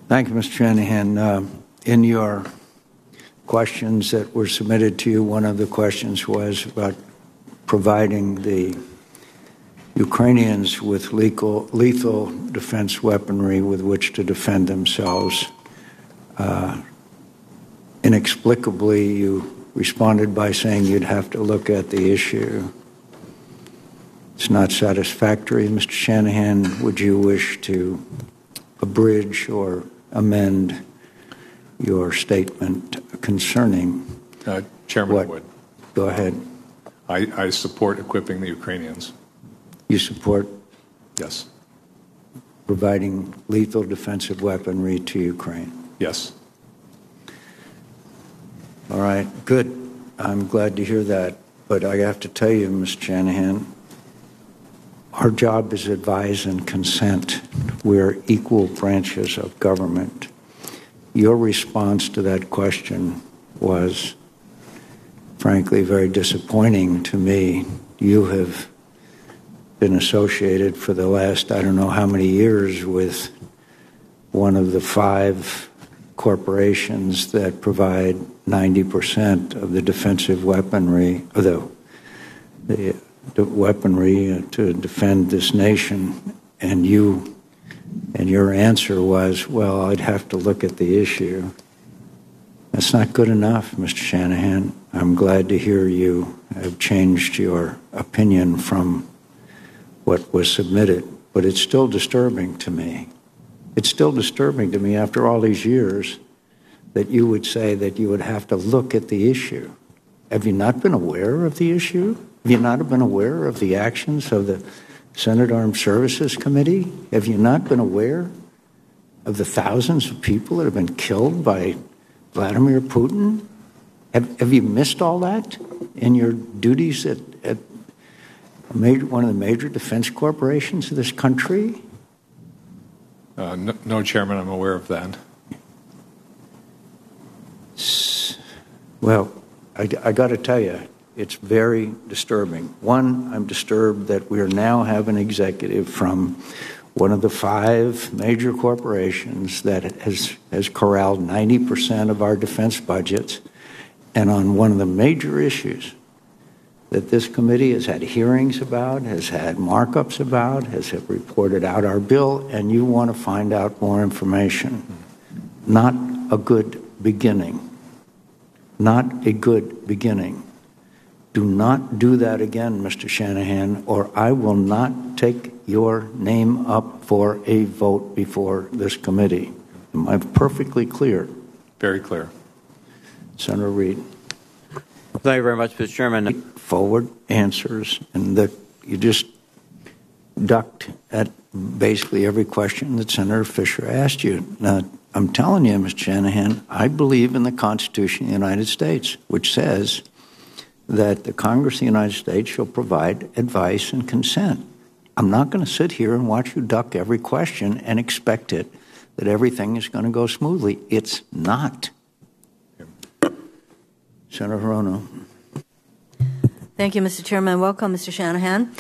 Thank you, Mr. Shanahan. In your questions that were submitted to you, one of the questions was about providing the Ukrainians with lethal defense weaponry with which to defend themselves. Inexplicably, you responded by saying you'd have to look at the issue. It's not satisfactory. Mr. Shanahan, would you wish to abridge or amend your statement concerning Chairman, what? I would. Go ahead. I support equipping the Ukrainians. You support? Yes. Providing lethal defensive weaponry to Ukraine? Yes. All right, good. I'm glad to hear that. But I have to tell you, Mr. Shanahan, our job is advise and consent. We're equal branches of government. Your response to that question was, frankly, very disappointing to me. You have been associated for the last, I don't know how many years, with one of the 5 corporations that provide 90% of the defensive weaponry, or the weaponry to defend this nation, and your answer was, well, I'd have to look at the issue. That's not good enough, Mr. Shanahan. I'm glad to hear you have changed your opinion from what was submitted, but it's still disturbing to me. It's still disturbing to me after all these years that you would say that you would have to look at the issue. Have you not been aware of the issue? Have you not been aware of the actions of the Senate Armed Services Committee? Have you not been aware of the thousands of people that have been killed by Vladimir Putin? Have you missed all that in your duties at one of the major defense corporations of this country? No, Chairman, I'm aware of that. Well, I got to tell you, it's very disturbing. One, I'm disturbed that we now have an executive from one of the 5 major corporations that has corralled 90% of our defense budgets, and on one of the major issues that this committee has had hearings about, has had markups about, has reported out our bill, and you want to find out more information. Not a good beginning. Not a good beginning. Do not do that again, Mr. Shanahan, or I will not take your name up for a vote before this committee. Am I perfectly clear? Very clear. Senator Reid. Thank you very much, Mr. Chairman. Forward answers, and that you just ducked at basically every question that Senator Fisher asked you. Now, I'm telling you, Mr. Shanahan, I believe in the Constitution of the United States, which says that the Congress of the United States shall provide advice and consent. I'm not going to sit here and watch you duck every question and expect it that everything is going to go smoothly. It's not. Senator Hirono. Thank you, Mr. Chairman. Welcome, Mr. Shanahan.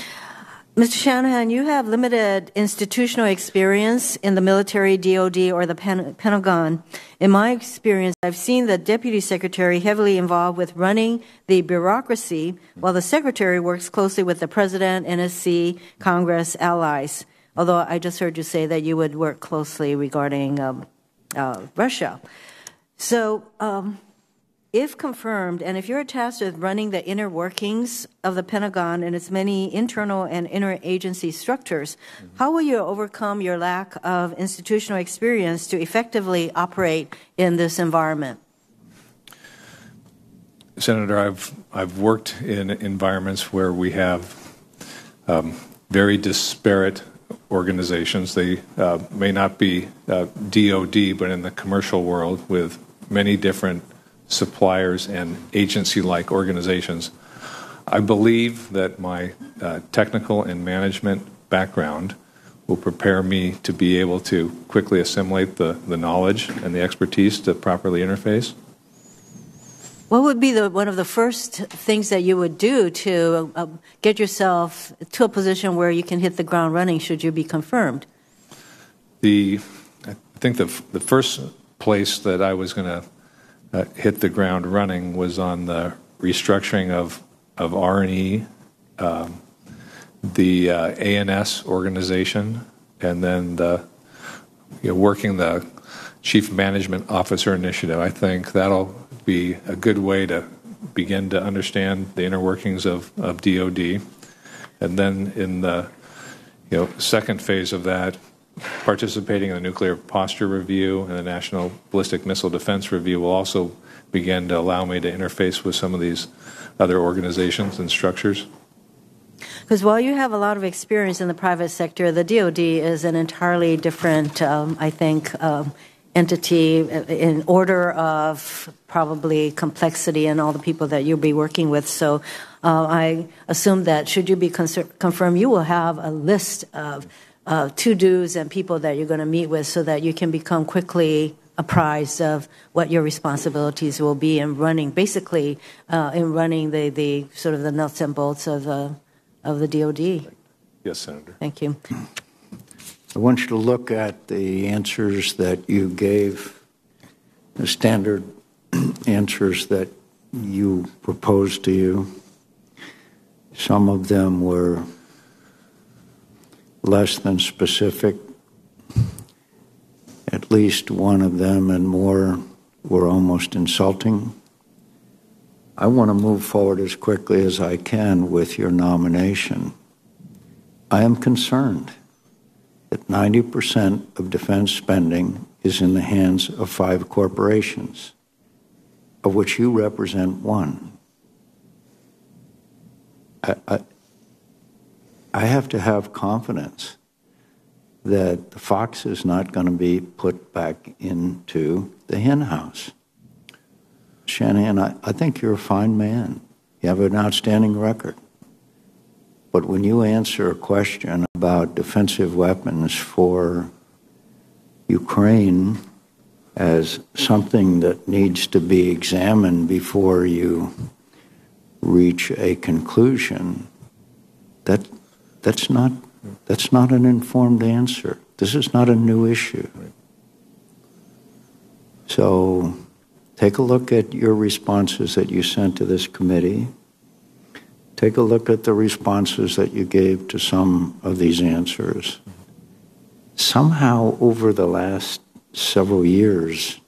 Mr. Shanahan, you have limited institutional experience in the military, DOD, or the Pentagon. In my experience, I've seen the Deputy Secretary heavily involved with running the bureaucracy, while the Secretary works closely with the President, NSC, Congress, allies. Although I just heard you say that you would work closely regarding Russia. So, if confirmed, and if you're tasked with running the inner workings of the Pentagon and its many internal and interagency structures, how will you overcome your lack of institutional experience to effectively operate in this environment? Senator, I've worked in environments where we have very disparate organizations. They may not be DOD, but in the commercial world with many different suppliers and agency-like organizations. I believe that my technical and management background will prepare me to be able to quickly assimilate the knowledge and the expertise to properly interface. What would be one of the first things that you would do to get yourself to a position where you can hit the ground running should you be confirmed? I think the first place that I was going to hit the ground running was on the restructuring of R&E, the ANS organization, and then working the Chief Management Officer Initiative. I think that'll be a good way to begin to understand the inner workings of DoD. And then in the second phase of that, participating in the Nuclear Posture Review and the National Ballistic Missile Defense Review will also begin to allow me to interface with some of these other organizations and structures. Because while you have a lot of experience in the private sector, the DoD is an entirely different, I think, entity in order of probably complexity and all the people that you'll be working with. So I assume that should you be confirmed, you will have a list of to-dos and people that you're going to meet with so that you can become quickly apprised of what your responsibilities will be in running, basically in running the sort of the nuts and bolts of the DoD. Yes, Senator. Thank you. I want you to look at the answers that you gave, the standard answers that you proposed to you. Some of them were less than specific. At least one of them and more were almost insulting. I want to move forward as quickly as I can with your nomination. I am concerned that 90% of defense spending is in the hands of 5 corporations, of which you represent one. I have to have confidence that the fox is not going to be put back into the hen house. Shanahan, I think you're a fine man. You have an outstanding record. But when you answer a question about defensive weapons for Ukraine as something that needs to be examined before you reach a conclusion, that's not an informed answer. This is not a new issue. So take a look at your responses that you sent to this committee. Take a look at the responses that you gave to some of these answers. Somehow, over the last several years,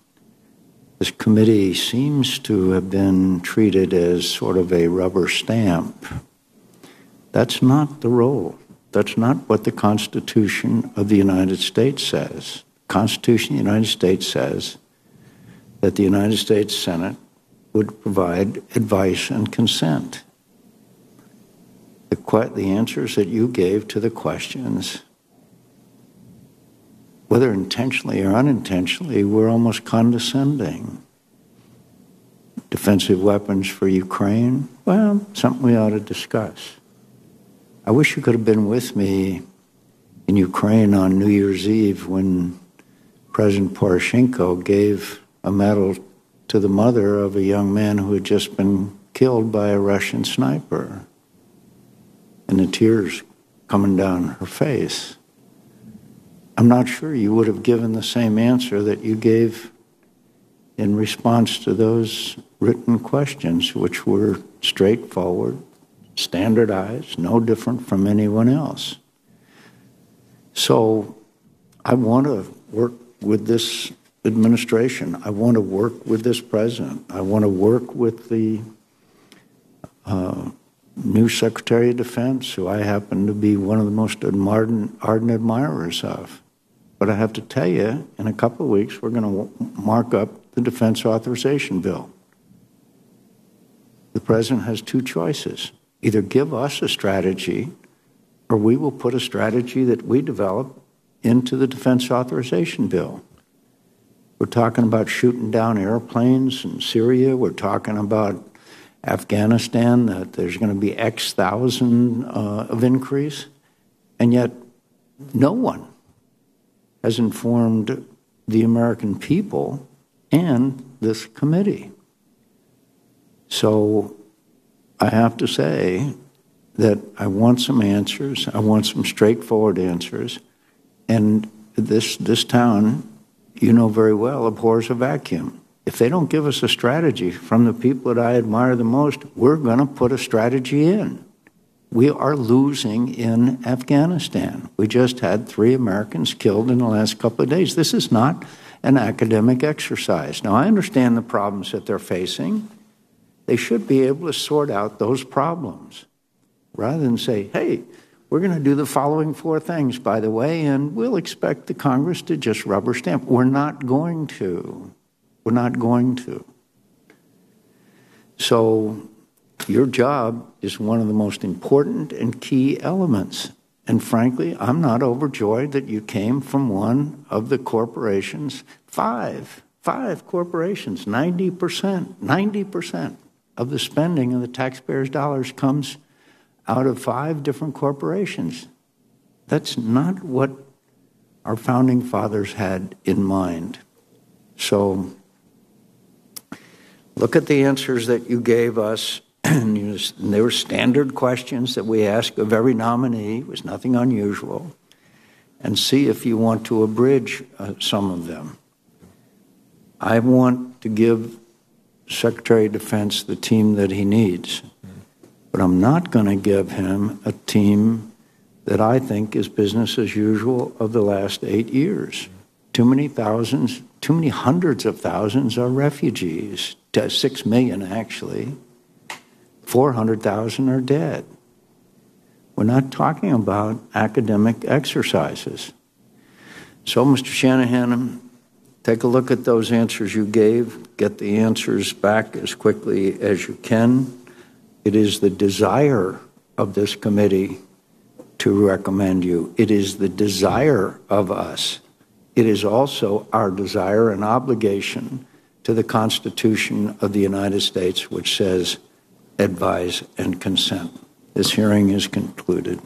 this committee seems to have been treated as sort of a rubber stamp. That's not the role. That's not what the Constitution of the United States says. The Constitution of the United States says that the United States Senate would provide advice and consent. The answers that you gave to the questions, whether intentionally or unintentionally, were almost condescending. Defensive weapons for Ukraine? Well, something we ought to discuss. I wish you could have been with me in Ukraine on New Year's Eve when President Poroshenko gave a medal to the mother of a young man who had just been killed by a Russian sniper, and the tears coming down her face. I'm not sure you would have given the same answer that you gave in response to those written questions, which were straightforward, standardized, no different from anyone else. So I want to work with this administration. I want to work with this president. I want to work with the new Secretary of Defense, who I happen to be one of the most ardent admirers of. But I have to tell you, in a couple of weeks, we're going to mark up the Defense Authorization Bill. The president has 2 choices. Either give us a strategy, or we will put a strategy that we develop into the Defense Authorization Bill. We're talking about shooting down airplanes in Syria. We're talking about Afghanistan, that there's going to be X thousand of increase, and yet no one has informed the American people and this committee. So I have to say that I want some answers. I want some straightforward answers. And this town you know very well, abhors a vacuum. If they don't give us a strategy from the people that I admire the most, we're going to put a strategy in. We are losing in Afghanistan. We just had 3 Americans killed in the last couple of days. This is not an academic exercise. Now, I understand the problems that they're facing. They should be able to sort out those problems rather than say, hey, we're going to do the following 4 things, by the way, and we'll expect the Congress to just rubber stamp. We're not going to. We're not going to. So your job is one of the most important and key elements. And frankly, I'm not overjoyed that you came from one of the corporations, five corporations, 90% of the spending of the taxpayers' dollars comes out of 5 different corporations. That's not what our founding fathers had in mind. So look at the answers that you gave us. And they were standard questions that we ask of every nominee. It was nothing unusual. And see if you want to abridge some of them. I want to give Secretary of Defense the team that he needs. But I'm not going to give him a team that I think is business as usual of the last 8 years. Too many hundreds of thousands are refugees. 6 million, actually. 400,000 are dead. We're not talking about academic exercises. So, Mr. Shanahan, take a look at those answers you gave. Get the answers back as quickly as you can. It is the desire of this committee to recommend you. It is the desire of us. It is also our desire and obligation to the Constitution of the United States, which says, advise and consent. This hearing is concluded.